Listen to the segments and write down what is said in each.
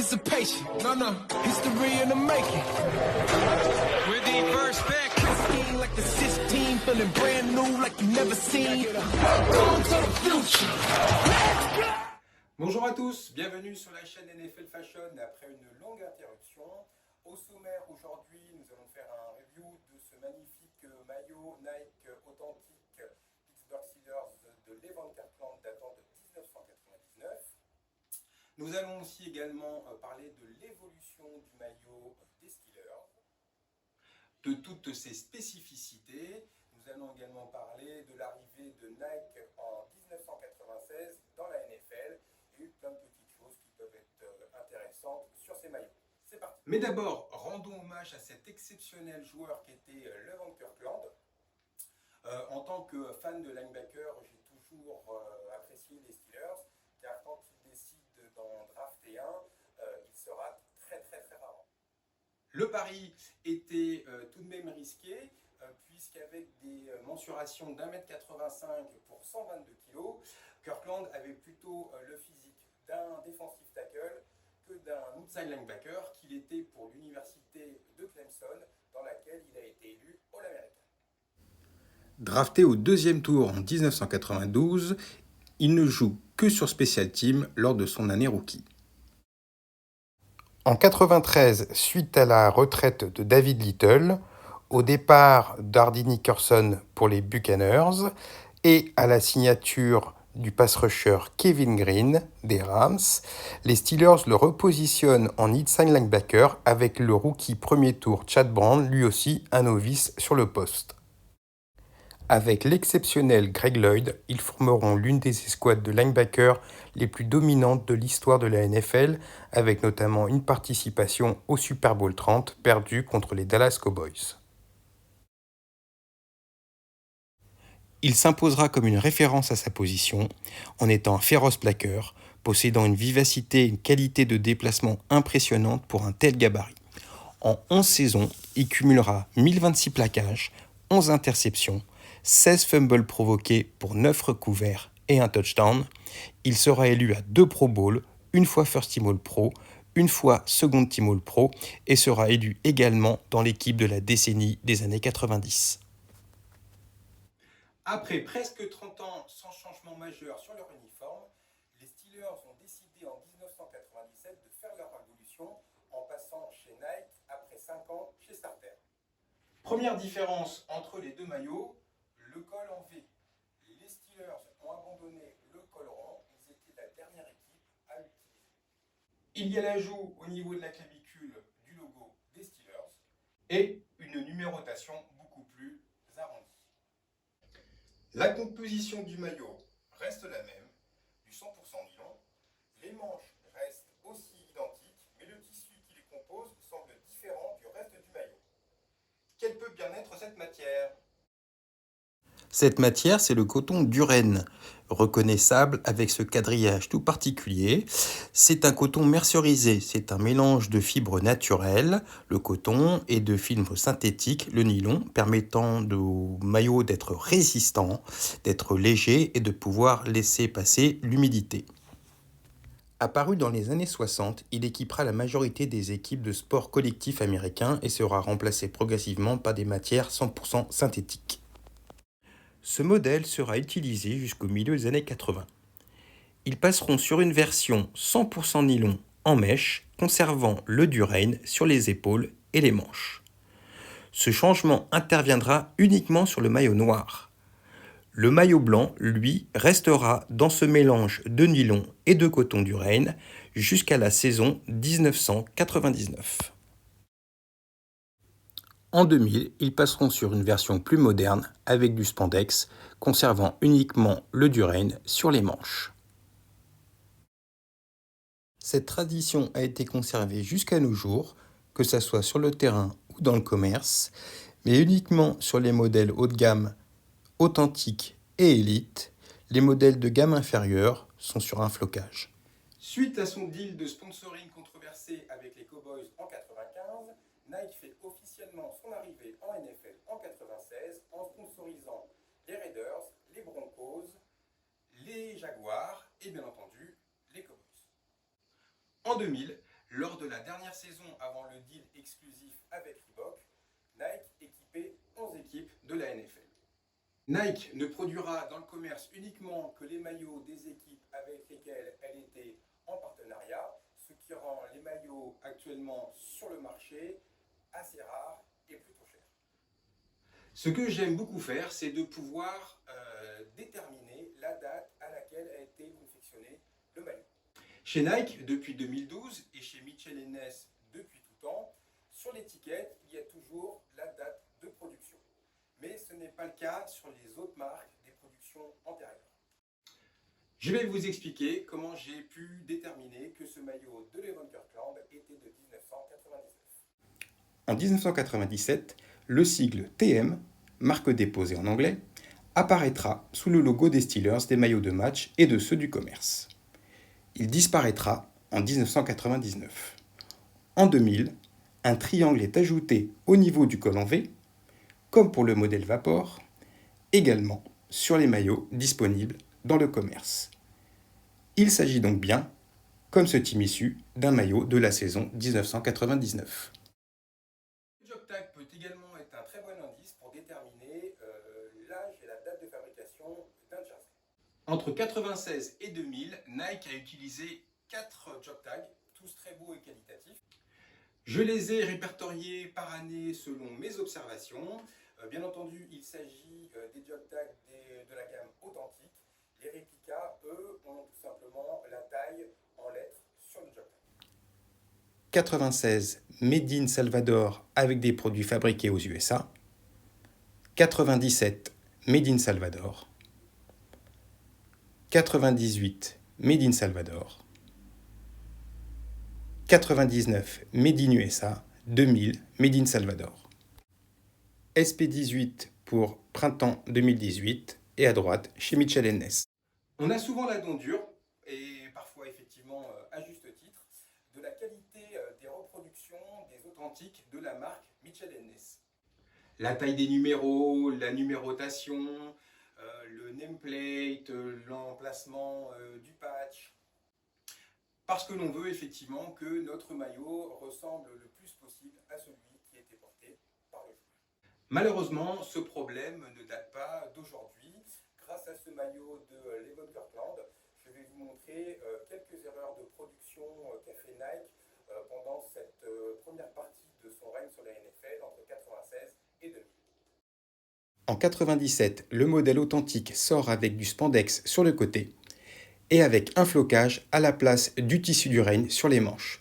anticipation. No, history in the making. We're the first pick. Like the 16, feeling brand new, like you never seen. Welcome to the future. Bonjour à tous, bienvenue sur la chaîne NFL Fashion après une longue interruption. Au sommaire aujourd'hui, nous allons faire un review de ce magnifique maillot Nike authentique Pittsburgh Steelers de Levon Kirkland datant de 1999. Nous allons aussi également parler de l'évolution du maillot des Steelers, de toutes ses spécificités. Nous allons également parler de l'arrivée de Nike en 1996 dans la NFL et plein de petites choses qui peuvent être intéressantes sur ces maillots. C'est parti. Mais d'abord, rendons hommage à cet exceptionnel joueur qui était Levon Kirkland. En tant que fan de linebacker, j'ai toujours apprécié les Steelers, car quand ils décident d'en drafter un, il sera très rare. Le pari était tout de même risqué, puisqu'avec des mensurations d'1m85 pour 122 kg, Kirkland avait plutôt le physique d'un defensive tackle que d'un outside linebacker qu'il était pour l'université de Clemson, dans laquelle il a été élu All-American. Drafté au deuxième tour en 1992, il ne joue que sur Special Team lors de son année rookie. En 1993, suite à la retraite de David Little, au départ d'Hardy Nickerson pour les Buccaneers et à la signature du pass rusher Kevin Green des Rams, les Steelers le repositionnent en inside linebacker avec le rookie premier tour Chad Brown, lui aussi un novice sur le poste. Avec l'exceptionnel Greg Lloyd, ils formeront l'une des escouades de linebackers les plus dominantes de l'histoire de la NFL, avec notamment une participation au Super Bowl 30 perdue contre les Dallas Cowboys. Il s'imposera comme une référence à sa position, en étant un féroce plaqueur, possédant une vivacité et une qualité de déplacement impressionnante pour un tel gabarit. En 11 saisons, il cumulera 1026 plaquages, 11 interceptions, 16 fumbles provoqués pour 9 recouverts et un touchdown. Il sera élu à 2 Pro Bowl, une fois First Team All-Pro, une fois Second Team All-Pro et sera élu également dans l'équipe de la décennie des années 90. Après presque 30 ans sans changement majeur sur leur uniforme, les Steelers ont décidé en 1997 de faire leur révolution en passant chez Nike après 5 ans chez Starter. Première différence entre les deux maillots, le col en V. Les Steelers ont abandonné le col rond, ils étaient la dernière équipe à l'utiliser. Il y a l'ajout au niveau de la clavicule du logo des Steelers et une numérotation beaucoup plus arrondie. La composition du maillot reste la même, du 100% nylon. Les manches restent aussi identiques, mais le tissu qui les compose semble différent du reste du maillot. Quelle peut bien être cette matière ? Cette matière, c'est le coton d'Uren, reconnaissable avec ce quadrillage tout particulier. C'est un coton mercerisé, c'est un mélange de fibres naturelles, le coton, et de fibres synthétiques, le nylon, permettant au maillot d'être résistant, d'être léger et de pouvoir laisser passer l'humidité. Apparu dans les années 60, il équipera la majorité des équipes de sport collectif américains et sera remplacé progressivement par des matières 100% synthétiques. Ce modèle sera utilisé jusqu'au milieu des années 80. Ils passeront sur une version 100% nylon en mèche, conservant le durain sur les épaules et les manches. Ce changement interviendra uniquement sur le maillot noir. Le maillot blanc, lui, restera dans ce mélange de nylon et de coton durain jusqu'à la saison 1999. En 2000, ils passeront sur une version plus moderne avec du spandex, conservant uniquement le durain sur les manches. Cette tradition a été conservée jusqu'à nos jours, que ce soit sur le terrain ou dans le commerce, mais uniquement sur les modèles haut de gamme, authentiques et élites. Les modèles de gamme inférieure sont sur un flocage. Suite à son deal de sponsoring controversé avec les Cowboys en 1995, Nike fait officiellement son arrivée en NFL en 1996 en sponsorisant les Raiders, les Broncos, les Jaguars et bien entendu les Cowboys. En 2000, Lors de la dernière saison avant le deal exclusif avec Reebok, Nike équipait 11 équipes de la NFL. Nike ne produira dans le commerce uniquement que les maillots des équipes avec lesquelles elle était en partenariat, ce qui rend les maillots actuellement sur le marché assez rares et plutôt chers. Ce que j'aime beaucoup faire, c'est de pouvoir déterminer la date à laquelle a été confectionné le maillot. Chez Nike, depuis 2012, et chez Mitchell & Ness depuis tout temps, sur l'étiquette, il y a toujours la date de production. Mais ce n'est pas le cas sur les autres marques des productions antérieures. Je vais vous expliquer comment j'ai pu déterminer que ce maillot de Levon Kirkland était de 1999. En 1997, le sigle TM, marque déposée en anglais, apparaîtra sous le logo des Steelers des maillots de match et de ceux du commerce. Il disparaîtra en 1999. En 2000, un triangle est ajouté au niveau du col en V, comme pour le modèle Vapor, également sur les maillots disponibles dans le commerce. Il s'agit donc bien, comme ce team issu, d'un maillot de la saison 1999. Le jog tag peut également être un très bon indice pour déterminer l'âge et la date de fabrication d'un jersey. Entre 1996 et 2000, Nike a utilisé 4 jog tags, tous très beaux et qualitatifs. Je les ai répertoriés par année selon mes observations. Bien entendu, il s'agit des jog tags de la gamme authentique. Les réplicas, eux, ont tout simplement la taille en lettres sur le jog tag. 96 Made in Salvador avec des produits fabriqués aux USA. 97 Made in Salvador. 98 Made in Salvador. 99 Made in USA. 2000 Made in Salvador. SP18 pour printemps 2018 et à droite chez Mitchell & Ness. On a souvent la dent dure, et parfois effectivement à juste titre, de la qualité des reproductions des authentiques de la marque Mitchell & Ness. La taille des numéros, la numérotation, le nameplate, l'emplacement du patch. Parce que l'on veut effectivement que notre maillot ressemble le plus possible à celui qui a été porté par le joueur. Malheureusement, ce problème ne date pas d'aujourd'hui. Grâce à ce maillot de Levon Kirkland, je vais vous montrer quelques erreurs de production qu'a fait Nike pendant cette première partie de son règne sur la NFL entre 1996 et 2000. En 97, le modèle authentique sort avec du spandex sur le côté et avec un flocage à la place du tissu du règne sur les manches.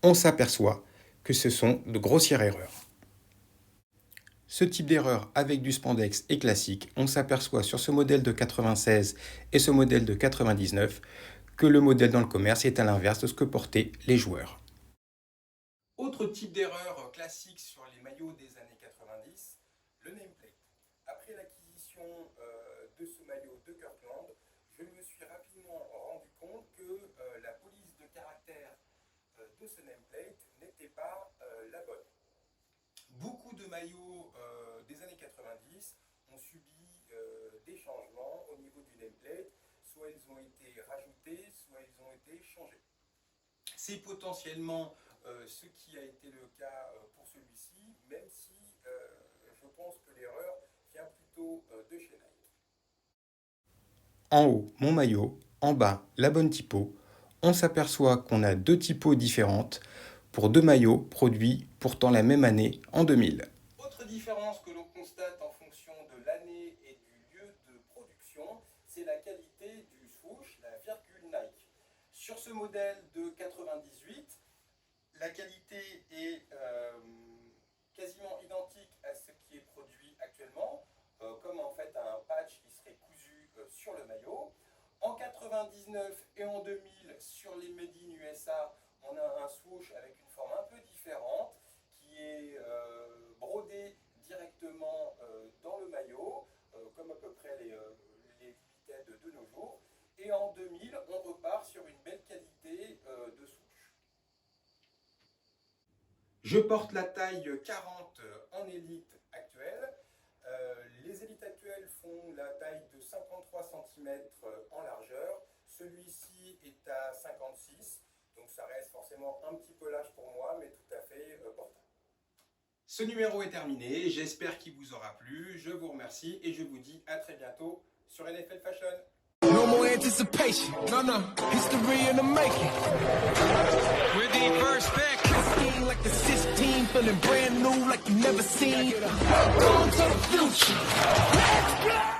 On s'aperçoit que ce sont de grossières erreurs. Ce type d'erreur avec du spandex est classique. On s'aperçoit sur ce modèle de 96 et ce modèle de 99 que le modèle dans le commerce est à l'inverse de ce que portaient les joueurs. Autre type d'erreur classique sur les maillots des années 90, le nameplate. Après l'acquisition de ce maillot de Kirkland, je me suis rapidement rendu compte que la police de caractère de ce nameplate n'était pas la bonne. Beaucoup de maillots des années 90 ont subi des changements au niveau du nameplate, soit ils ont été rajoutés, soit ils ont été changés. C'est potentiellement ce qui a été le cas pour celui-ci, même si je pense que l'erreur vient plutôt de chez Nike. En haut, mon maillot, en bas, la bonne typo. On s'aperçoit qu'on a deux typos différentes pour deux maillots produits pourtant la même année en 2000. Autre différence que l'on constate en fonction de l'année et du lieu de production, c'est la qualité du swoosh, la virgule Nike. Sur ce modèle de 98, la qualité est quasiment identique à ce qui est produit actuellement, comme en fait un patch qui serait cousu sur le maillot. En 99 et en 2000, sur les Made in USA, on a un swoosh avec une forme un peu différente qui est brodé directement dans le maillot, comme à peu près les limited de nos jours. Et en 2000, on repart sur une belle qualité de swoosh. Je porte la taille 40 en élite actuelle. Les élites actuelles font la taille de 53 cm en largeur. Celui-ci est à 56, Donc ça reste forcément un petit peu lâche pour moi, mais tout à fait portant. Ce numéro est terminé, j'espère qu'il vous aura plu, je vous remercie et je vous dis à très bientôt sur NFL Fashion. No more anticipation. No. History in the making. We're the first pick. Scheme like the 16, feeling brand new like you never seen. Going to the future. Let's go!